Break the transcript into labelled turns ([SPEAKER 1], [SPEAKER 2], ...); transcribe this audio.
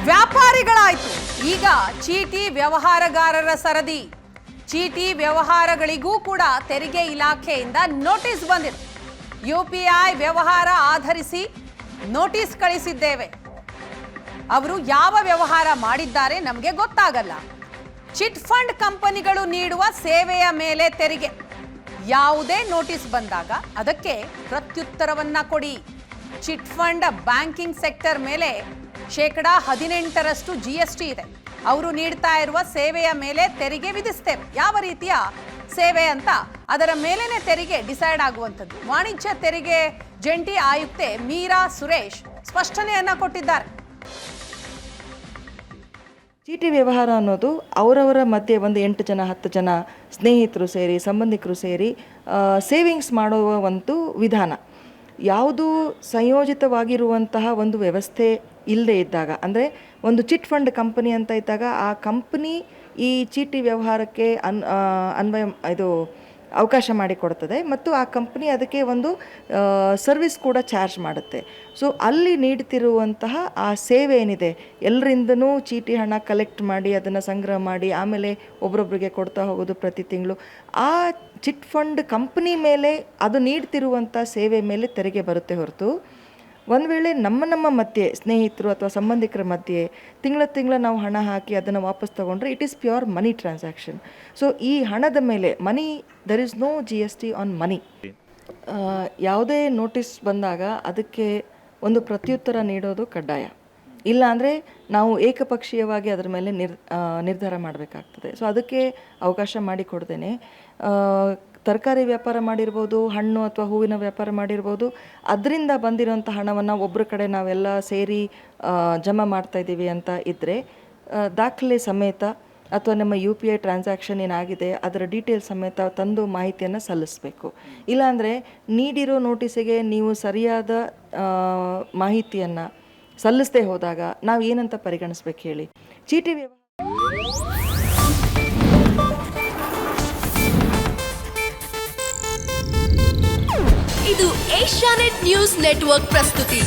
[SPEAKER 1] ವ್ಯಾಪಾರಿಗಳಾಯ್ತು, ಈಗ ಚೀಟಿ ವ್ಯವಹಾರಗಾರರ ಸರದಿ. ಚೀಟಿ ವ್ಯವಹಾರಗಳಿಗೂ ಕೂಡ ತೆರಿಗೆ ಇಲಾಖೆಯಿಂದ ನೋಟಿಸ್ ಬಂದಿದೆ. UPI ವ್ಯವಹಾರ ಆಧರಿಸಿ ನೋಟಿಸ್ ಕಳಿಸಿದ್ದೇವೆ. ಅವರು ಯಾವ ವ್ಯವಹಾರ ಮಾಡಿದ್ದಾರೆ ನಮಗೆ ಗೊತ್ತಾಗಲ್ಲ. ಚಿಟ್ ಫಂಡ್ ಕಂಪನಿಗಳು ನೀಡುವ ಸೇವೆಯ ಮೇಲೆ ತೆರಿಗೆ. ಯಾವುದೇ ನೋಟಿಸ್ ಬಂದಾಗ ಅದಕ್ಕೆ ಪ್ರತ್ಯುತ್ತರವನ್ನ ಕೊಡಿ. ಚಿಟ್ ಫಂಡ್ ಬ್ಯಾಂಕಿಂಗ್ ಸೆಕ್ಟರ್ ಮೇಲೆ 18% GST ಇದೆ. ಅವರು ನೀಡ್ತಾ ಇರುವ ಸೇವೆಯ ಮೇಲೆ ತೆರಿಗೆ ವಿಧಿಸ್ತೇವೆ. ಯಾವ ರೀತಿಯ ಸೇವೆ ಅಂತ ಅದರ ಮೇಲೇನೆ ತೆರಿಗೆ ಡಿಸೈಡ್ ಆಗುವಂಥದ್ದು. ವಾಣಿಜ್ಯ ತೆರಿಗೆ ಜಂಟಿ ಆಯುಕ್ತೆ ಮೀರಾ ಸುರೇಶ್ ಸ್ಪಷ್ಟನೆಯನ್ನ ಕೊಟ್ಟಿದ್ದಾರೆ.
[SPEAKER 2] ಚೀಟಿ ವ್ಯವಹಾರ ಅನ್ನೋದು ಅವರವರ ಮಧ್ಯೆ ಒಂದು 8 ಜನ 10 ಜನ ಸ್ನೇಹಿತರು ಸೇರಿ ಸಂಬಂಧಿಕರು ಸೇರಿ ಸೇವಿಂಗ್ಸ್ ಮಾಡುವ ಒಂದು ವಿಧಾನ. ಯಾವುದು ಸಂಯೋಜಿತವಾಗಿರುವಂತಹ ಒಂದು ವ್ಯವಸ್ಥೆ ಇಲ್ಲದೆ ಇದ್ದಾಗ, ಅಂದರೆ ಒಂದು ಚಿಟ್ ಫಂಡ್ ಕಂಪನಿ ಅಂತ ಇದ್ದಾಗ ಆ ಕಂಪನಿ ಈ ಚೀಟಿ ವ್ಯವಹಾರಕ್ಕೆ ಅವಕಾಶ ಮಾಡಿಕೊಡ್ತದೆ ಮತ್ತು ಆ ಕಂಪನಿ ಅದಕ್ಕೆ ಒಂದು ಸರ್ವಿಸ್ ಕೂಡ ಚಾರ್ಜ್ ಮಾಡುತ್ತೆ. ಸೊ ಅಲ್ಲಿ ನೀಡ್ತಿರುವಂತಹ ಆ ಸೇವೆ ಏನಿದೆ, ಎಲ್ಲರಿಂದನೂ ಚೀಟಿ ಹಣ ಕಲೆಕ್ಟ್ ಮಾಡಿ ಅದನ್ನು ಸಂಗ್ರಹ ಮಾಡಿ ಆಮೇಲೆ ಒಬ್ರೊಬ್ರಿಗೆ ಕೊಡ್ತಾ ಹೋಗೋದು ಪ್ರತಿ ತಿಂಗಳು, ಆ ಚಿಟ್ ಫಂಡ್ ಕಂಪನಿ ಮೇಲೆ ಅದು ನೀಡ್ತಿರುವಂಥ ಸೇವೆ ಮೇಲೆ ತೆರಿಗೆ ಬರುತ್ತೆ ಹೊರತು ಒಂದು ವೇಳೆ ನಮ್ಮ ಮಧ್ಯೆ ಸ್ನೇಹಿತರು ಅಥವಾ ಸಂಬಂಧಿಕರ ಮಧ್ಯೆ ತಿಂಗಳ ನಾವು ಹಣ ಹಾಕಿ ಅದನ್ನು ವಾಪಸ್ ತೊಗೊಂಡ್ರೆ it is pure money transaction. So ಈ ಹಣದ ಮೇಲೆ there is no GST on money. ಯಾವುದೇ ನೋಟಿಸ್ ಬಂದಾಗ ಅದಕ್ಕೆ ಒಂದು ಪ್ರತ್ಯುತ್ತರ ನೀಡೋದು ಕಡ್ಡಾಯ. ಇಲ್ಲ ಅಂದರೆ ನಾವು ಏಕಪಕ್ಷೀಯವಾಗಿ ಅದರ ಮೇಲೆ ನಿರ್ಧಾರ ಮಾಡಬೇಕಾಗ್ತದೆ. ಸೊ ಅದಕ್ಕೆ ಅವಕಾಶ ಮಾಡಿಕೊಡ್ತೇನೆ. ತರಕಾರಿ ವ್ಯಾಪಾರ ಮಾಡಿರ್ಬೋದು, ಹಣ್ಣು ಅಥವಾ ಹೂವಿನ ವ್ಯಾಪಾರ ಮಾಡಿರ್ಬೋದು, ಅದರಿಂದ ಬಂದಿರೋಂಥ ಹಣವನ್ನು ಒಬ್ಬರ ಕಡೆ ನಾವೆಲ್ಲ ಸೇರಿ ಜಮಾ ಮಾಡ್ತಾಯಿದ್ದೀವಿ ಅಂತ ಇದ್ದರೆ ದಾಖಲೆ ಸಮೇತ ಅಥವಾ ನಮ್ಮ UPI ಟ್ರಾನ್ಸಾಕ್ಷನ್ ಏನಾಗಿದೆ ಅದರ ಡೀಟೇಲ್ ಸಮೇತ ತಂದು ಮಾಹಿತಿಯನ್ನು ಸಲ್ಲಿಸಬೇಕು. ಇಲ್ಲಾಂದರೆ ನೀಡಿರೋ ನೋಟಿಸಿಗೆ ನೀವು ಸರಿಯಾದ ಮಾಹಿತಿಯನ್ನು ಸಲ್ಲಿಸದೆ ಹೋದಾಗ ನಾವು ಏನಂತ ಪರಿಗಣಿಸ್ಬೇಕು ಹೇಳಿ. ಚೀಟಿ
[SPEAKER 3] ಇದು ಏಷ್ಯಾನೆಟ್ ನ್ಯೂಸ್ ನೆಟ್ವರ್ಕ್ ಪ್ರಸ್ತುತಿ.